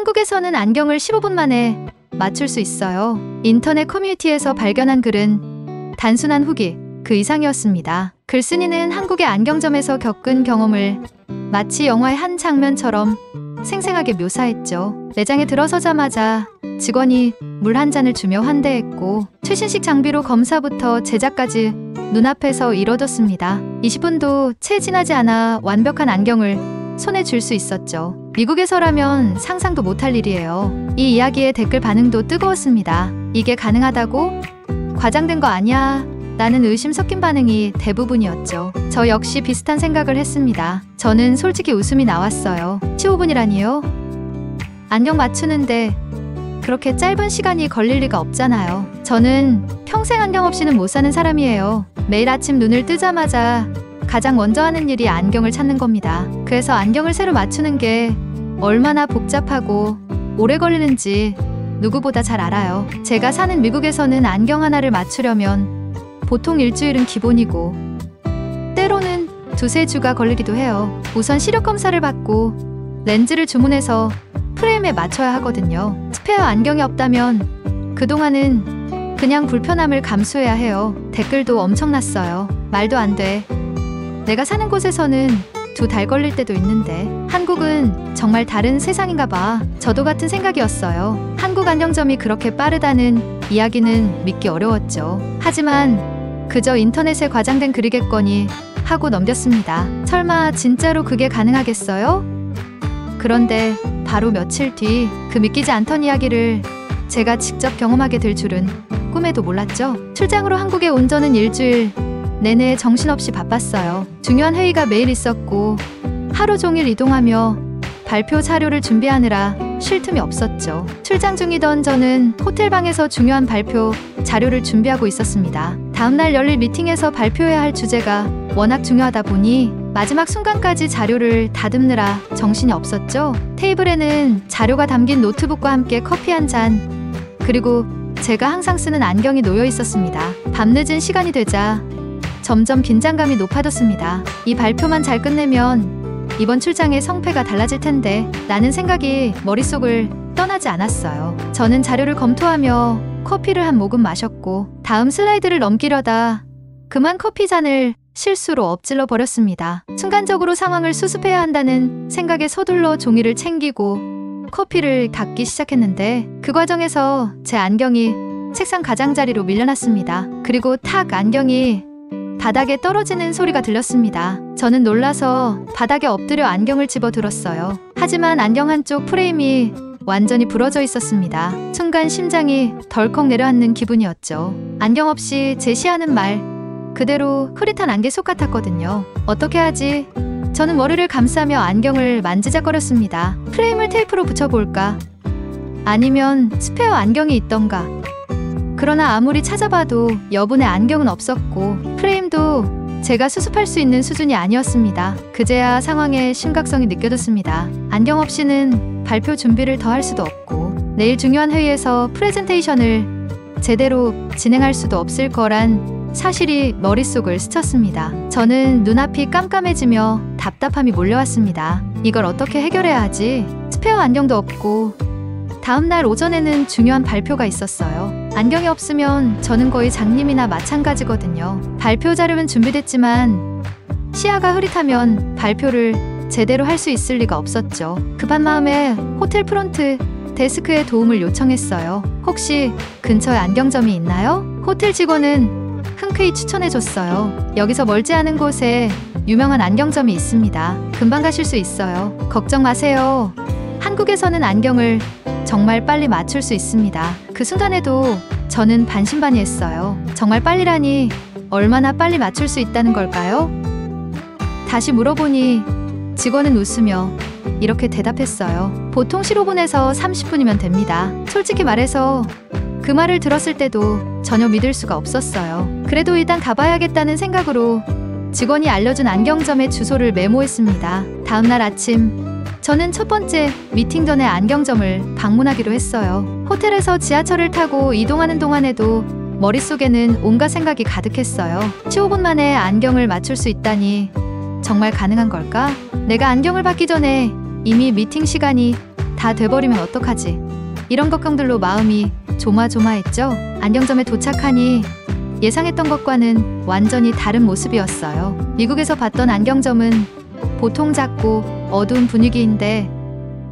한국에서는 안경을 15분 만에 맞출 수 있어요. 인터넷 커뮤니티에서 발견한 글은 단순한 후기 그 이상이었습니다. 글쓴이는 한국의 안경점에서 겪은 경험을 마치 영화의 한 장면처럼 생생하게 묘사했죠. 매장에 들어서자마자 직원이 물 한 잔을 주며 환대했고 최신식 장비로 검사부터 제작까지 눈앞에서 이뤄졌습니다. 20분도 채 지나지 않아 완벽한 안경을 손에 쥘 수 있었죠. 미국에서라면 상상도 못할 일이에요. 이 이야기에 댓글 반응도 뜨거웠습니다. 이게 가능하다고? 과장된 거 아니야? 라는 의심 섞인 반응이 대부분이었죠. 저 역시 비슷한 생각을 했습니다. 저는 솔직히 웃음이 나왔어요. 15분이라니요? 안경 맞추는데 그렇게 짧은 시간이 걸릴 리가 없잖아요. 저는 평생 안경 없이는 못 사는 사람이에요. 매일 아침 눈을 뜨자마자 가장 먼저 하는 일이 안경을 찾는 겁니다. 그래서 안경을 새로 맞추는 게 얼마나 복잡하고 오래 걸리는지 누구보다 잘 알아요. 제가 사는 미국에서는 안경 하나를 맞추려면 보통 일주일은 기본이고 때로는 2~3주가 걸리기도 해요. 우선 시력 검사를 받고 렌즈를 주문해서 프레임에 맞춰야 하거든요. 스페어 안경이 없다면 그동안은 그냥 불편함을 감수해야 해요. 댓글도 엄청났어요. 말도 안 돼. 내가 사는 곳에서는 2달 걸릴 때도 있는데 한국은 정말 다른 세상인가 봐. 저도 같은 생각이었어요. 한국 안경점이 그렇게 빠르다는 이야기는 믿기 어려웠죠. 하지만 그저 인터넷에 과장된 글이겠거니 하고 넘겼습니다. 설마 진짜로 그게 가능하겠어요? 그런데 바로 며칠 뒤 그 믿기지 않던 이야기를 제가 직접 경험하게 될 줄은 꿈에도 몰랐죠. 출장으로 한국에 온 저는 일주일 내내 정신없이 바빴어요. 중요한 회의가 매일 있었고 하루 종일 이동하며 발표 자료를 준비하느라 쉴 틈이 없었죠. 출장 중이던 저는 호텔방에서 중요한 발표 자료를 준비하고 있었습니다. 다음날 열릴 미팅에서 발표해야 할 주제가 워낙 중요하다 보니 마지막 순간까지 자료를 다듬느라 정신이 없었죠. 테이블에는 자료가 담긴 노트북과 함께 커피 한 잔, 그리고 제가 항상 쓰는 안경이 놓여 있었습니다. 밤늦은 시간이 되자 점점 긴장감이 높아졌습니다. 이 발표만 잘 끝내면 이번 출장의 성패가 달라질 텐데 라는 생각이 머릿속을 떠나지 않았어요. 저는 자료를 검토하며 커피를 한 모금 마셨고 다음 슬라이드를 넘기려다 그만 커피 잔을 실수로 엎질러 버렸습니다. 순간적으로 상황을 수습해야 한다는 생각에 서둘러 종이를 챙기고 커피를 닦기 시작했는데 그 과정에서 제 안경이 책상 가장자리로 밀려났습니다. 그리고 탁 안경이 바닥에 떨어지는 소리가 들렸습니다. 저는 놀라서 바닥에 엎드려 안경을 집어들었어요. 하지만 안경 한쪽 프레임이 완전히 부러져 있었습니다. 순간 심장이 덜컥 내려앉는 기분이었죠. 안경 없이 제시하는 말 그대로 흐릿한 안개 속 같았거든요. 어떻게 하지? 저는 머리를 감싸며 안경을 만지작거렸습니다. 프레임을 테이프로 붙여볼까? 아니면 스페어 안경이 있던가? 그러나 아무리 찾아봐도 여분의 안경은 없었고 프레임도 제가 수습할 수 있는 수준이 아니었습니다. 그제야 상황의 심각성이 느껴졌습니다. 안경 없이는 발표 준비를 더 할 수도 없고 내일 중요한 회의에서 프레젠테이션을 제대로 진행할 수도 없을 거란 사실이 머릿속을 스쳤습니다. 저는 눈앞이 깜깜해지며 답답함이 몰려왔습니다. 이걸 어떻게 해결해야 하지? 스페어 안경도 없고 다음날 오전에는 중요한 발표가 있었어요. 안경이 없으면 저는 거의 장님이나 마찬가지거든요. 발표 자료는 준비됐지만 시야가 흐릿하면 발표를 제대로 할 수 있을 리가 없었죠. 급한 마음에 호텔 프론트 데스크에 도움을 요청했어요. 혹시 근처에 안경점이 있나요? 호텔 직원은 흔쾌히 추천해줬어요. 여기서 멀지 않은 곳에 유명한 안경점이 있습니다. 금방 가실 수 있어요. 걱정 마세요. 한국에서는 안경을 정말 빨리 맞출 수 있습니다. 그 순간에도 저는 반신반의했어요. 정말 빨리라니 얼마나 빨리 맞출 수 있다는 걸까요? 다시 물어보니 직원은 웃으며 이렇게 대답했어요. 보통 15분에서 30분이면 됩니다. 솔직히 말해서 그 말을 들었을 때도 전혀 믿을 수가 없었어요. 그래도 일단 가봐야겠다는 생각으로 직원이 알려준 안경점의 주소를 메모했습니다. 다음날 아침 저는 첫 번째 미팅 전에 안경점을 방문하기로 했어요. 호텔에서 지하철을 타고 이동하는 동안에도 머릿속에는 온갖 생각이 가득했어요. 15분 만에 안경을 맞출 수 있다니 정말 가능한 걸까? 내가 안경을 받기 전에 이미 미팅 시간이 다 돼버리면 어떡하지? 이런 걱정들로 마음이 조마조마했죠. 안경점에 도착하니 예상했던 것과는 완전히 다른 모습이었어요. 미국에서 봤던 안경점은 보통 작고 어두운 분위기인데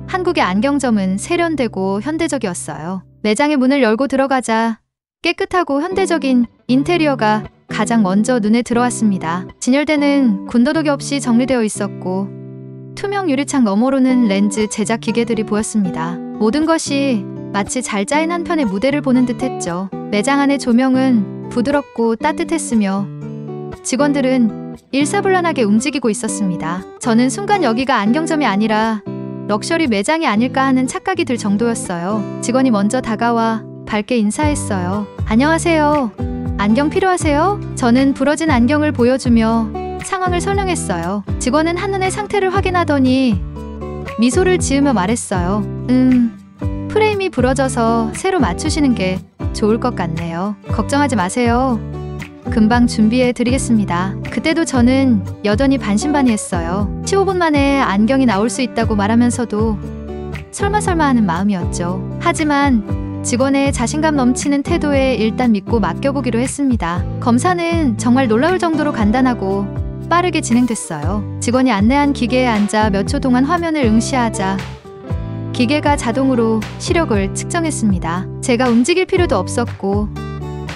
한국의 안경점은 세련되고 현대적이었어요. 매장의 문을 열고 들어가자 깨끗하고 현대적인 인테리어가 가장 먼저 눈에 들어왔습니다. 진열대는 군더더기 없이 정리되어 있었고 투명 유리창 너머로는 렌즈 제작 기계들이 보였습니다. 모든 것이 마치 잘 짜인 한 편의 무대를 보는 듯했죠. 매장 안의 조명은 부드럽고 따뜻했으며 직원들은 일사불란하게 움직이고 있었습니다. 저는 순간 여기가 안경점이 아니라 럭셔리 매장이 아닐까 하는 착각이 들 정도였어요. 직원이 먼저 다가와 밝게 인사했어요. 안녕하세요. 안경 필요하세요? 저는 부러진 안경을 보여주며 상황을 설명했어요. 직원은 한눈에 상태를 확인하더니 미소를 지으며 말했어요. 프레임이 부러져서 새로 맞추시는 게 좋을 것 같네요. 걱정하지 마세요. 금방 준비해 드리겠습니다. 그때도 저는 여전히 반신반의했어요. 15분 만에 안경이 나올 수 있다고 말하면서도 설마 하는 마음이었죠. 하지만 직원의 자신감 넘치는 태도에 일단 믿고 맡겨보기로 했습니다. 검사는 정말 놀라울 정도로 간단하고 빠르게 진행됐어요. 직원이 안내한 기계에 앉아 몇 초 동안 화면을 응시하자 기계가 자동으로 시력을 측정했습니다. 제가 움직일 필요도 없었고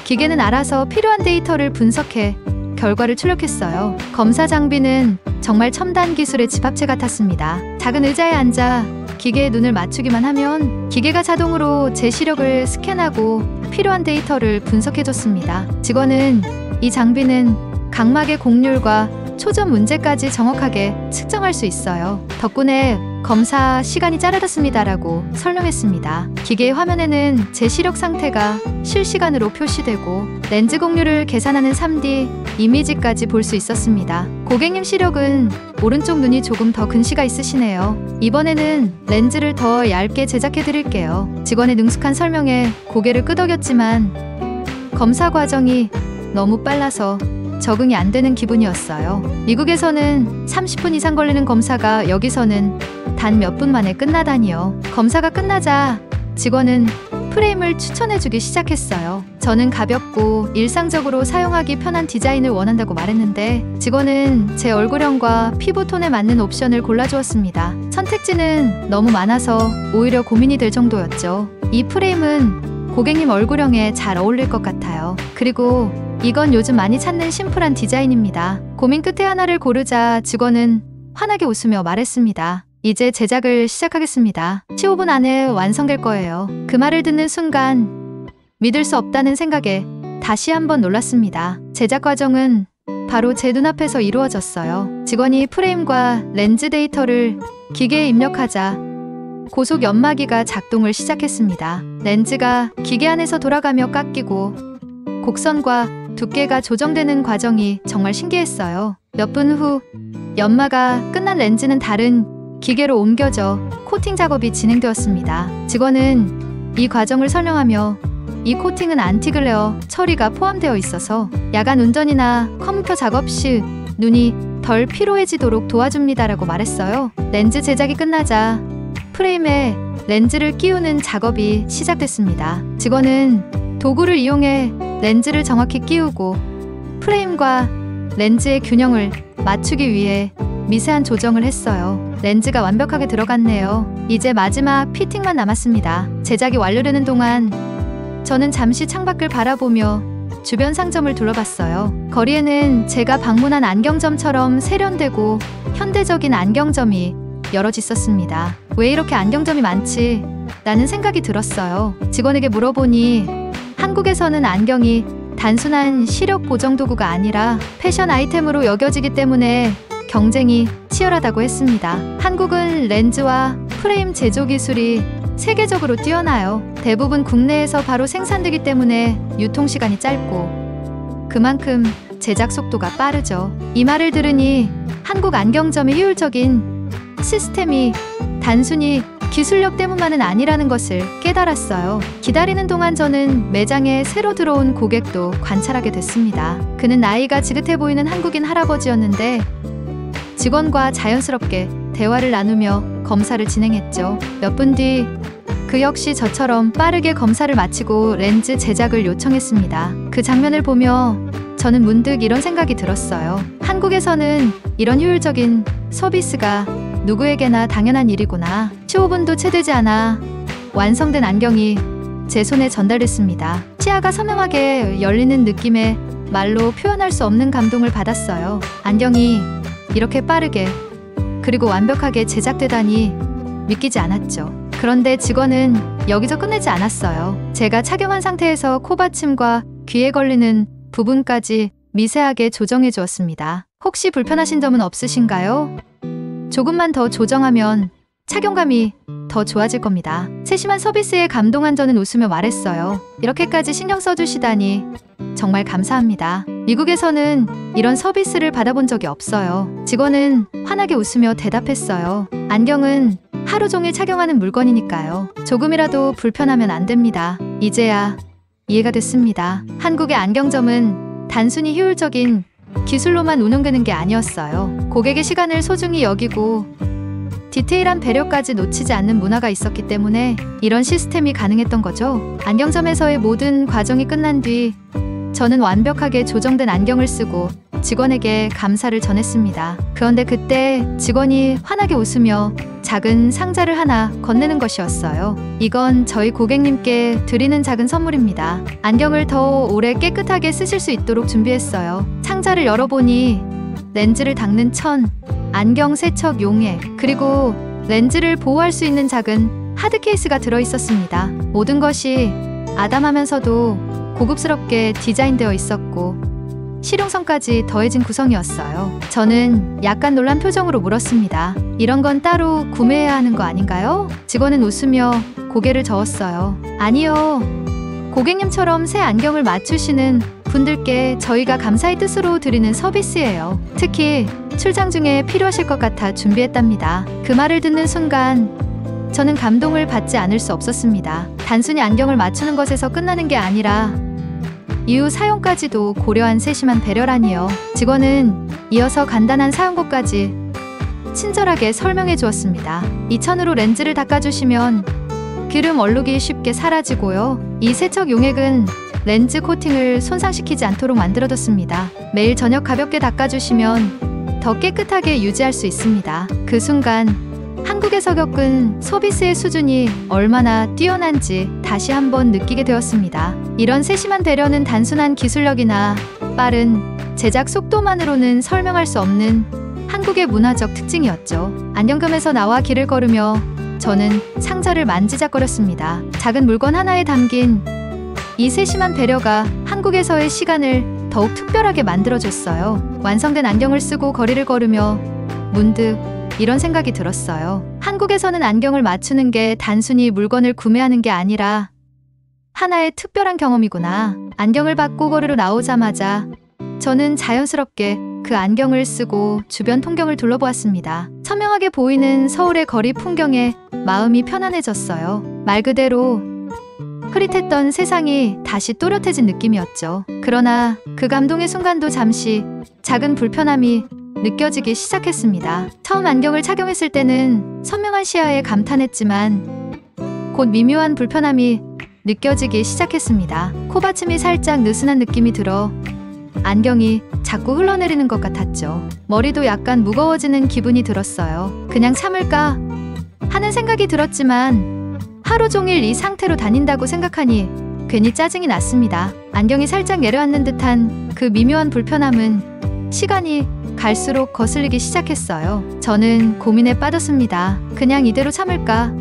기계는 알아서 필요한 데이터를 분석해 결과를 출력했어요. 검사 장비는 정말 첨단 기술의 집합체 같았습니다. 작은 의자에 앉아 기계에 눈을 맞추기만 하면 기계가 자동으로 제 시력을 스캔하고 필요한 데이터를 분석해줬습니다. 직원은 이 장비는 각막의 곡률과 초점 문제까지 정확하게 측정할 수 있어요. 덕분에 검사 시간이 짧아졌습니다라고 설명했습니다. 기계의 화면에는 제 시력 상태가 실시간으로 표시되고 렌즈 곡률을 계산하는 3D 이미지까지 볼 수 있었습니다. 고객님 시력은 오른쪽 눈이 조금 더 근시가 있으시네요. 이번에는 렌즈를 더 얇게 제작해 드릴게요. 직원의 능숙한 설명에 고개를 끄덕였지만 검사 과정이 너무 빨라서 적응이 안 되는 기분이었어요. 미국에서는 30분 이상 걸리는 검사가 여기서는 단 몇 분 만에 끝나다니요. 검사가 끝나자 직원은 프레임을 추천해주기 시작했어요. 저는 가볍고 일상적으로 사용하기 편한 디자인을 원한다고 말했는데 직원은 제 얼굴형과 피부톤에 맞는 옵션을 골라주었습니다. 선택지는 너무 많아서 오히려 고민이 될 정도였죠. 이 프레임은 고객님 얼굴형에 잘 어울릴 것 같아요. 그리고 이건 요즘 많이 찾는 심플한 디자인입니다. 고민 끝에 하나를 고르자 직원은 환하게 웃으며 말했습니다. 이제 제작을 시작하겠습니다. 15분 안에 완성될 거예요. 그 말을 듣는 순간 믿을 수 없다는 생각에 다시 한번 놀랐습니다. 제작 과정은 바로 제 눈앞에서 이루어졌어요. 직원이 프레임과 렌즈 데이터를 기계에 입력하자 고속 연마기가 작동을 시작했습니다. 렌즈가 기계 안에서 돌아가며 깎이고 곡선과 두께가 조정되는 과정이 정말 신기했어요. 몇 분 후 연마가 끝난 렌즈는 다른 기계로 옮겨져 코팅 작업이 진행되었습니다. 직원은 이 과정을 설명하며 이 코팅은 안티글레어 처리가 포함되어 있어서 야간 운전이나 컴퓨터 작업 시 눈이 덜 피로해지도록 도와줍니다라고 말했어요. 렌즈 제작이 끝나자 프레임에 렌즈를 끼우는 작업이 시작됐습니다. 직원은 도구를 이용해 렌즈를 정확히 끼우고 프레임과 렌즈의 균형을 맞추기 위해 미세한 조정을 했어요. 렌즈가 완벽하게 들어갔네요. 이제 마지막 피팅만 남았습니다. 제작이 완료되는 동안 저는 잠시 창밖을 바라보며 주변 상점을 둘러봤어요. 거리에는 제가 방문한 안경점처럼 세련되고 현대적인 안경점이 여럿 있었습니다. 왜 이렇게 안경점이 많지? 라는 생각이 들었어요. 직원에게 물어보니 한국에서는 안경이 단순한 시력 보정 도구가 아니라 패션 아이템으로 여겨지기 때문에 경쟁이 치열하다고 했습니다. 한국은 렌즈와 프레임 제조 기술이 세계적으로 뛰어나요. 대부분 국내에서 바로 생산되기 때문에 유통시간이 짧고 그만큼 제작 속도가 빠르죠. 이 말을 들으니 한국 안경점의 효율적인 시스템이 단순히 기술력 때문만은 아니라는 것을 깨달았어요. 기다리는 동안 저는 매장에 새로 들어온 고객도 관찰하게 됐습니다. 그는 나이가 지긋해 보이는 한국인 할아버지였는데 직원과 자연스럽게 대화를 나누며 검사를 진행했죠. 몇 분 뒤 그 역시 저처럼 빠르게 검사를 마치고 렌즈 제작을 요청했습니다. 그 장면을 보며 저는 문득 이런 생각이 들었어요. 한국에서는 이런 효율적인 서비스가 누구에게나 당연한 일이구나. 15분도 채 되지 않아 완성된 안경이 제 손에 전달됐습니다. 시야가 선명하게 열리는 느낌에 말로 표현할 수 없는 감동을 받았어요. 안경이 이렇게 빠르게 그리고 완벽하게 제작되다니 믿기지 않았죠. 그런데 직원은 여기서 끝내지 않았어요. 제가 착용한 상태에서 코받침과 귀에 걸리는 부분까지 미세하게 조정해 주었습니다. 혹시 불편하신 점은 없으신가요? 조금만 더 조정하면 착용감이 더 좋아질 겁니다. 세심한 서비스에 감동한 저는 웃으며 말했어요. 이렇게까지 신경 써주시다니 정말 감사합니다. 미국에서는 이런 서비스를 받아본 적이 없어요. 직원은 환하게 웃으며 대답했어요. 안경은 하루 종일 착용하는 물건이니까요. 조금이라도 불편하면 안 됩니다. 이제야 이해가 됐습니다. 한국의 안경점은 단순히 효율적인 기술로만 운영되는 게 아니었어요. 고객의 시간을 소중히 여기고 디테일한 배려까지 놓치지 않는 문화가 있었기 때문에 이런 시스템이 가능했던 거죠. 안경점에서의 모든 과정이 끝난 뒤 저는 완벽하게 조정된 안경을 쓰고 직원에게 감사를 전했습니다. 그런데 그때 직원이 환하게 웃으며 작은 상자를 하나 건네는 것이었어요. 이건 저희 고객님께 드리는 작은 선물입니다. 안경을 더 오래 깨끗하게 쓰실 수 있도록 준비했어요. 상자를 열어보니 렌즈를 닦는 천, 안경 세척 용해, 그리고 렌즈를 보호할 수 있는 작은 하드 케이스가 들어있었습니다. 모든 것이 아담하면서도 고급스럽게 디자인되어 있었고 실용성까지 더해진 구성이었어요. 저는 약간 놀란 표정으로 물었습니다. 이런 건 따로 구매해야 하는 거 아닌가요? 직원은 웃으며 고개를 저었어요. 아니요. 고객님처럼 새 안경을 맞추시는 분들께 저희가 감사의 뜻으로 드리는 서비스예요. 특히 출장 중에 필요하실 것 같아 준비했답니다. 그 말을 듣는 순간 저는 감동을 받지 않을 수 없었습니다. 단순히 안경을 맞추는 것에서 끝나는 게 아니라 이후 사용까지도 고려한 세심한 배려라니요. 직원은 이어서 간단한 사용법까지 친절하게 설명해 주었습니다. 이 천으로 렌즈를 닦아주시면 기름 얼룩이 쉽게 사라지고요. 이 세척 용액은 렌즈 코팅을 손상시키지 않도록 만들어뒀습니다. 매일 저녁 가볍게 닦아주시면 더 깨끗하게 유지할 수 있습니다. 그 순간 한국에서 겪은 서비스의 수준이 얼마나 뛰어난지 다시 한번 느끼게 되었습니다. 이런 세심한 배려는 단순한 기술력이나 빠른 제작 속도만으로는 설명할 수 없는 한국의 문화적 특징이었죠. 안경점에서 나와 길을 걸으며 저는 상자를 만지작거렸습니다. 작은 물건 하나에 담긴 이 세심한 배려가 한국에서의 시간을 더욱 특별하게 만들어줬어요. 완성된 안경을 쓰고 거리를 걸으며 문득 이런 생각이 들었어요. 한국에서는 안경을 맞추는 게 단순히 물건을 구매하는 게 아니라 하나의 특별한 경험이구나. 안경을 받고 거리로 나오자마자 저는 자연스럽게 그 안경을 쓰고 주변 풍경을 둘러보았습니다. 선명하게 보이는 서울의 거리 풍경에 마음이 편안해졌어요. 말 그대로 흐릿했던 세상이 다시 또렷해진 느낌이었죠. 그러나 그 감동의 순간도 잠시 작은 불편함이 느껴지기 시작했습니다. 처음 안경을 착용했을 때는 선명한 시야에 감탄했지만 곧 미묘한 불편함이 느껴지기 시작했습니다. 코받침이 살짝 느슨한 느낌이 들어 안경이 자꾸 흘러내리는 것 같았죠. 머리도 약간 무거워지는 기분이 들었어요. 그냥 참을까 하는 생각이 들었지만 하루 종일 이 상태로 다닌다고 생각하니 괜히 짜증이 났습니다. 안경이 살짝 내려앉는 듯한 그 미묘한 불편함은 시간이 갈수록 거슬리기 시작했어요. 저는 고민에 빠졌습니다. 그냥 이대로 참을까?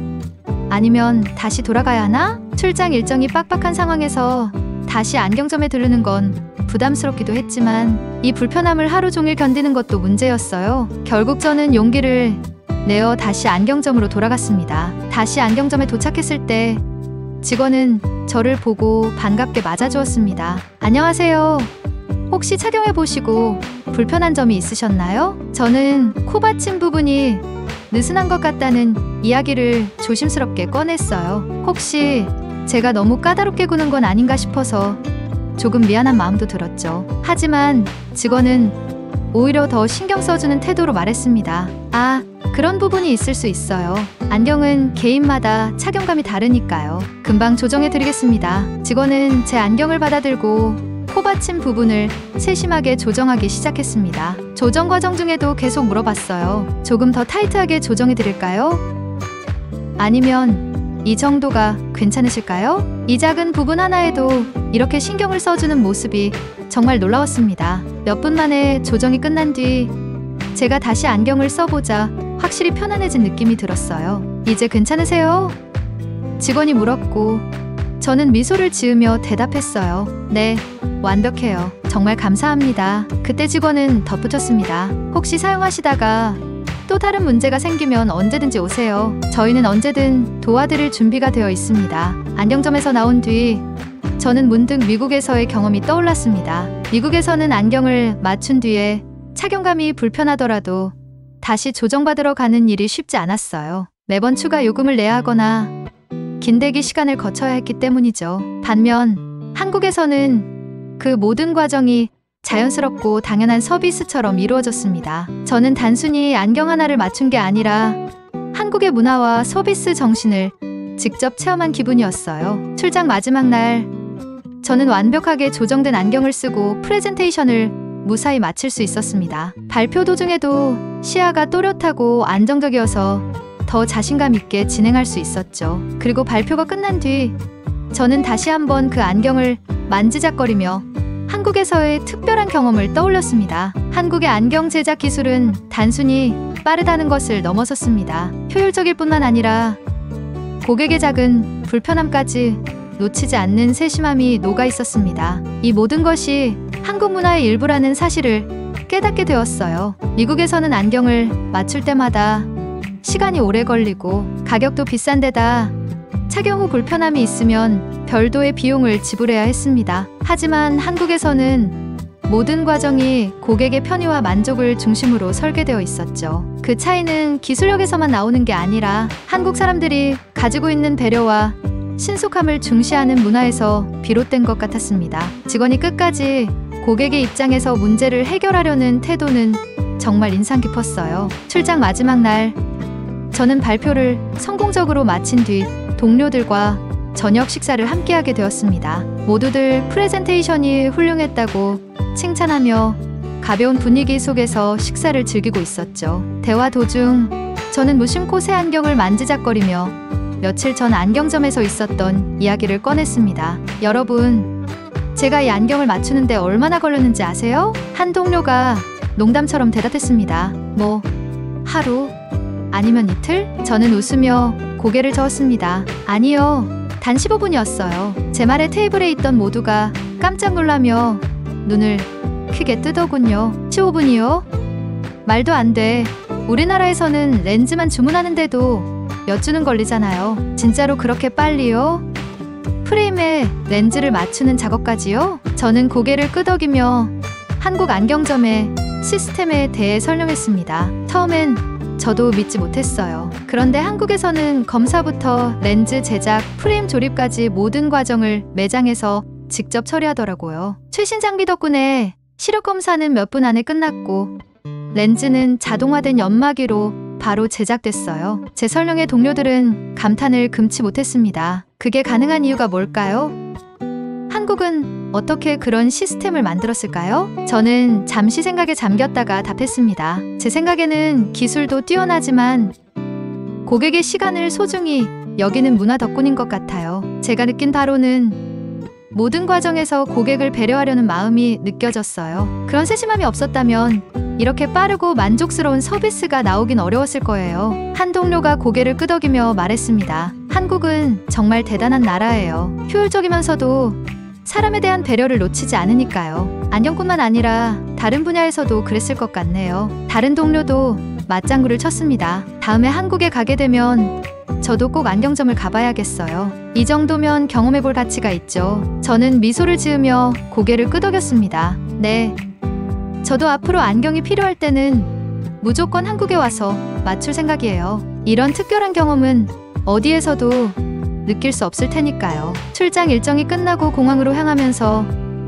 아니면 다시 돌아가야 하나? 출장 일정이 빡빡한 상황에서 다시 안경점에 들르는 건 부담스럽기도 했지만 이 불편함을 하루 종일 견디는 것도 문제였어요. 결국 저는 용기를 내어 다시 안경점으로 돌아갔습니다. 다시 안경점에 도착했을 때 직원은 저를 보고 반갑게 맞아주었습니다. 안녕하세요. 혹시 착용해보시고 불편한 점이 있으셨나요? 저는 코받침 부분이 느슨한 것 같다는 이야기를 조심스럽게 꺼냈어요. 혹시 제가 너무 까다롭게 구는 건 아닌가 싶어서 조금 미안한 마음도 들었죠. 하지만 직원은 오히려 더 신경 써주는 태도로 말했습니다. 아, 그런 부분이 있을 수 있어요. 안경은 개인마다 착용감이 다르니까요. 금방 조정해드리겠습니다. 직원은 제 안경을 받아들고 코받침 부분을 세심하게 조정하기 시작했습니다. 조정 과정 중에도 계속 물어봤어요. 조금 더 타이트하게 조정해드릴까요? 아니면 이 정도가 괜찮으실까요? 이 작은 부분 하나에도 이렇게 신경을 써주는 모습이 정말 놀라웠습니다. 몇 분 만에 조정이 끝난 뒤 제가 다시 안경을 써보자 확실히 편안해진 느낌이 들었어요. 이제 괜찮으세요? 직원이 물었고 저는 미소를 지으며 대답했어요. 네, 완벽해요. 정말 감사합니다. 그때 직원은 덧붙였습니다. 혹시 사용하시다가 또 다른 문제가 생기면 언제든지 오세요. 저희는 언제든 도와드릴 준비가 되어 있습니다. 안경점에서 나온 뒤 저는 문득 미국에서의 경험이 떠올랐습니다. 미국에서는 안경을 맞춘 뒤에 착용감이 불편하더라도 다시 조정받으러 가는 일이 쉽지 않았어요. 매번 추가 요금을 내야 하거나 긴 대기 시간을 거쳐야 했기 때문이죠. 반면 한국에서는 그 모든 과정이 자연스럽고 당연한 서비스처럼 이루어졌습니다. 저는 단순히 안경 하나를 맞춘 게 아니라 한국의 문화와 서비스 정신을 직접 체험한 기분이었어요. 출장 마지막 날, 저는 완벽하게 조정된 안경을 쓰고 프레젠테이션을 무사히 마칠 수 있었습니다. 발표 도중에도 시야가 또렷하고 안정적이어서 더 자신감 있게 진행할 수 있었죠. 그리고 발표가 끝난 뒤 저는 다시 한번 그 안경을 만지작거리며 한국에서의 특별한 경험을 떠올렸습니다. 한국의 안경 제작 기술은 단순히 빠르다는 것을 넘어섰습니다. 효율적일 뿐만 아니라 고객의 작은 불편함까지 놓치지 않는 세심함이 녹아 있었습니다. 이 모든 것이 한국 문화의 일부라는 사실을 깨닫게 되었어요. 미국에서는 안경을 맞출 때마다 시간이 오래 걸리고 가격도 비싼 데다 착용 후 불편함이 있으면 별도의 비용을 지불해야 했습니다. 하지만 한국에서는 모든 과정이 고객의 편의와 만족을 중심으로 설계되어 있었죠. 그 차이는 기술력에서만 나오는 게 아니라 한국 사람들이 가지고 있는 배려와 신속함을 중시하는 문화에서 비롯된 것 같았습니다. 직원이 끝까지 고객의 입장에서 문제를 해결하려는 태도는 정말 인상 깊었어요. 출장 마지막 날, 저는 발표를 성공적으로 마친 뒤 동료들과 저녁 식사를 함께하게 되었습니다. 모두들 프레젠테이션이 훌륭했다고 칭찬하며 가벼운 분위기 속에서 식사를 즐기고 있었죠. 대화 도중 저는 무심코 새 안경을 만지작거리며 며칠 전 안경점에서 있었던 이야기를 꺼냈습니다. 여러분, 제가 이 안경을 맞추는데 얼마나 걸렸는지 아세요? 한 동료가 농담처럼 대답했습니다. 뭐, 하루? 아니면 이틀? 저는 웃으며 고개를 저었습니다. 아니요, 단 15분이었어요. 제 말에 테이블에 있던 모두가 깜짝 놀라며 눈을 크게 뜨더군요. 15분이요? 말도 안 돼. 우리나라에서는 렌즈만 주문하는데도 몇 주는 걸리잖아요. 진짜로 그렇게 빨리요? 프레임에 렌즈를 맞추는 작업까지요? 저는 고개를 끄덕이며 한국 안경점의 시스템에 대해 설명했습니다. 처음엔 저도 믿지 못했어요. 그런데 한국에서는 검사부터 렌즈 제작, 프레임 조립까지 모든 과정을 매장에서 직접 처리하더라고요. 최신 장비 덕분에 시력 검사는 몇 분 안에 끝났고 렌즈는 자동화된 연마기로 바로 제작됐어요. 제 설명에 동료들은 감탄을 금치 못했습니다. 그게 가능한 이유가 뭘까요? 한국은 어떻게 그런 시스템을 만들었을까요? 저는 잠시 생각에 잠겼다가 답했습니다. 제 생각에는 기술도 뛰어나지만 고객의 시간을 소중히 여기는 문화 덕분인 것 같아요. 제가 느낀 바로는 모든 과정에서 고객을 배려하려는 마음이 느껴졌어요. 그런 세심함이 없었다면 이렇게 빠르고 만족스러운 서비스가 나오긴 어려웠을 거예요. 한 동료가 고개를 끄덕이며 말했습니다. 한국은 정말 대단한 나라예요. 효율적이면서도 사람에 대한 배려를 놓치지 않으니까요. 안경뿐만 아니라 다른 분야에서도 그랬을 것 같네요. 다른 동료도 맞장구를 쳤습니다. 다음에 한국에 가게 되면 저도 꼭 안경점을 가봐야겠어요. 이 정도면 경험해볼 가치가 있죠. 저는 미소를 지으며 고개를 끄덕였습니다. 네. 저도 앞으로 안경이 필요할 때는 무조건 한국에 와서 맞출 생각이에요. 이런 특별한 경험은 어디에서도 느낄 수 없을 테니까요. 출장 일정이 끝나고 공항으로 향하면서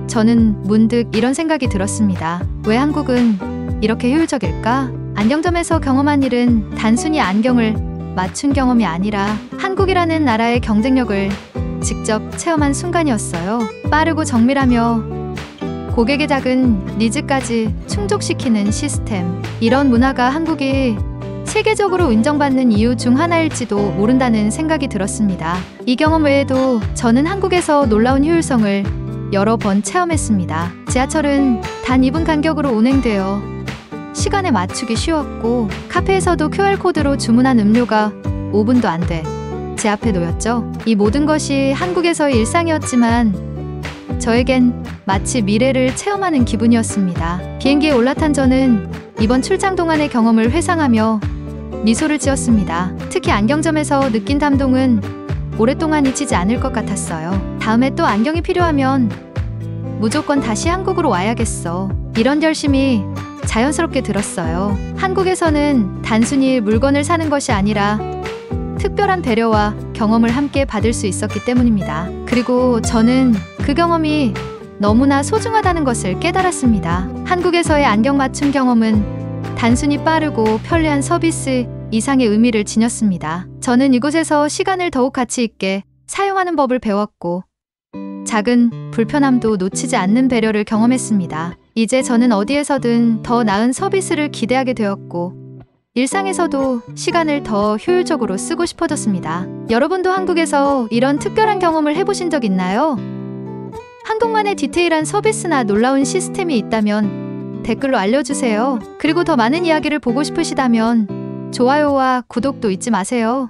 저는 문득 이런 생각이 들었습니다. 왜 한국은 이렇게 효율적일까? 안경점에서 경험한 일은 단순히 안경을 맞춘 경험이 아니라 한국이라는 나라의 경쟁력을 직접 체험한 순간이었어요. 빠르고 정밀하며 고객의 작은 니즈까지 충족시키는 시스템. 이런 문화가 한국이 세계적으로 인정받는 이유 중 하나일지도 모른다는 생각이 들었습니다. 이 경험 외에도 저는 한국에서 놀라운 효율성을 여러 번 체험했습니다. 지하철은 단 2분 간격으로 운행되어 시간에 맞추기 쉬웠고, 카페에서도 QR코드로 주문한 음료가 5분도 안 돼 제 앞에 놓였죠. 이 모든 것이 한국에서의 일상이었지만 저에겐 마치 미래를 체험하는 기분이었습니다. 비행기에 올라탄 저는 이번 출장 동안의 경험을 회상하며 미소를 지었습니다. 특히 안경점에서 느낀 감동은 오랫동안 잊히지 않을 것 같았어요. 다음에 또 안경이 필요하면 무조건 다시 한국으로 와야겠어. 이런 결심이 자연스럽게 들었어요. 한국에서는 단순히 물건을 사는 것이 아니라 특별한 배려와 경험을 함께 받을 수 있었기 때문입니다. 그리고 저는 그 경험이 너무나 소중하다는 것을 깨달았습니다. 한국에서의 안경 맞춤 경험은 단순히 빠르고 편리한 서비스 이상의 의미를 지녔습니다. 저는 이곳에서 시간을 더욱 가치 있게 사용하는 법을 배웠고, 작은 불편함도 놓치지 않는 배려를 경험했습니다. 이제 저는 어디에서든 더 나은 서비스를 기대하게 되었고, 일상에서도 시간을 더 효율적으로 쓰고 싶어졌습니다. 여러분도 한국에서 이런 특별한 경험을 해보신 적 있나요? 한국만의 디테일한 서비스나 놀라운 시스템이 있다면 댓글로 알려주세요. 그리고 더 많은 이야기를 보고 싶으시다면 좋아요와 구독도 잊지 마세요.